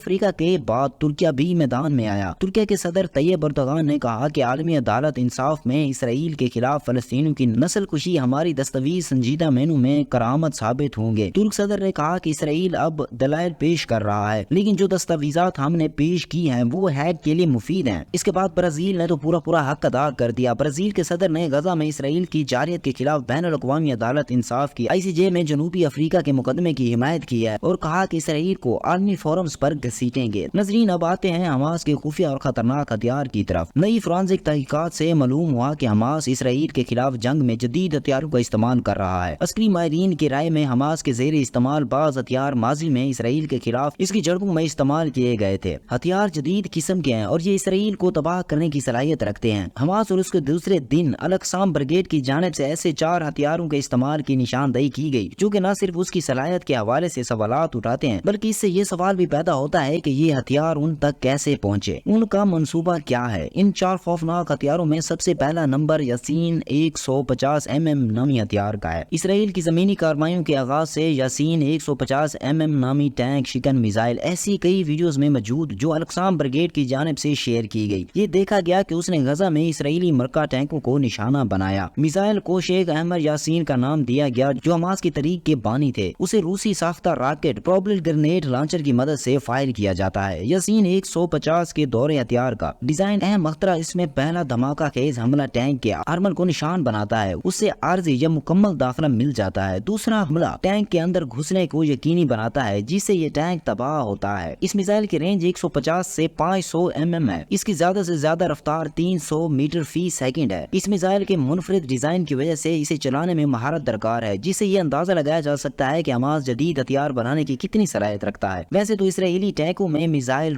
افریقہ کے بعد ترکیہ بھی میدان میں آیا۔ ترکیہ کے صدر طیب اردوغان نے کہا کہ عالمی عدالت انصاف میں اسرائیل کے خلاف فلسطینیوں کی نسل کشی ہماری دستاویز سنجیدہ معنوں میں کرامت ثابت ہوں گے۔ ترک صدر نے کہا کہ اسرائیل اب دلائل پیش کر رہا ہے، لیکن جو دستاویزات ہم نے پیش کی ہیں وہ ہیک کے لیے مفید ہیں۔ اس کے بعد برازیل نے تو پورا حق ادا کر دیا۔ برازیل کے صدر نے غزہ میں اسرائیل کی جارحیت کے خلاف بین الاقوامی عدالت انصاف کی ICJ میں جنوبی افریقہ کے مقدمے کی حمایت کی ہے اور کہا کہ اسرائیل کو عالمی فورمز پر گھسیٹیں گے۔ ناظرین، اب آتے ہیں حماس کے خفیہ اور خطرناک ہتھیار کی طرف۔ نئی فرانسک تحقیقات سے معلوم ہوا کہ حماس اسرائیل کے خلاف جنگ میں جدید ہتھیاروں کا استعمال کر رہا ہے۔ عسکری ماہرین کی رائے میں حماس کے زیر استعمال بعض ہتھیار ماضی میں اسرائیل کے خلاف اس کی جڑوں میں استعمال کیے گئے تھے۔ ہتھیار جدید قسم کے ہیں اور یہ اسرائیل کو تباہ کرنے کی صلاحیت رکھتے ہیں۔ حماس اور اس کے دوسرے دن القسام بریگیڈ کی جانب سے ایسے 4 ہتھیاروں کے استعمال کی نشاندہی کی گئی جو کہ نہ صرف اس کی صلاحیت کے حوالے سے سوالات اٹھاتے ہیں بلکہ اس سے یہ سوال بھی پیدا ہوتا ہے کہ یہ ہتھیار ان تک کیسے پہنچے، ان کا منصوبہ کیا ہے۔ ان 4 خوفناک ہتھیاروں میں سب سے پہلا نمبر یاسین 150 نامی ہتھیار کا ہے۔ اسرائیل کی زمینی کارروائیوں کے آغاز سے یاسین 150 نامی ٹینک شکن میزائل ایسی کئی ویڈیوز میں موجود جو القسام بریگیڈ کی جانب سے شیئر کی گئی۔ یہ دیکھا گیا کہ اس نے غزہ میں اسرائیلی مرکہ ٹینکوں کو نشانہ بنایا۔ میزائل کو شیخ احمد یاسین کا نام دیا گیا جو حماس کی تحریک کے بانی تھے۔ اسے روسی ساختہ راکٹ پروپلڈ گرینیڈ لانچر کی مدد سے فائر کیا جاتا ہے۔ یاسین 150 کے دور ہتھیار کا ڈیزائن اہم اختراع اس میں پہلا دھماکہ خیز حملہ ٹینک کے آرمر کو نشان بناتا ہے، اس سے عارضی یا مکمل داخلہ مل جاتا ہے۔ دوسرا حملہ ٹینک کے اندر گھسنے کو یقینی بناتا ہے جس سے یہ ٹینک تباہ ہوتا ہے۔ اس میزائل کی رینج 150 سے 500 ہے۔ اس کی زیادہ سے زیادہ رفتار 300 میٹر فی سیکنڈ ہے۔ اس میزائل کے منفرد ڈیزائن کی وجہ سے اسے چلانے میں مہارت درکار ہے جس سے یہ اندازہ لگایا جا سکتا ہے کہ حماس جدید ہتھیار بنانے کی کتنی صلاحیت رکھتا ہے۔ ویسے تو اسرائیلی ٹینکوں میں میزائل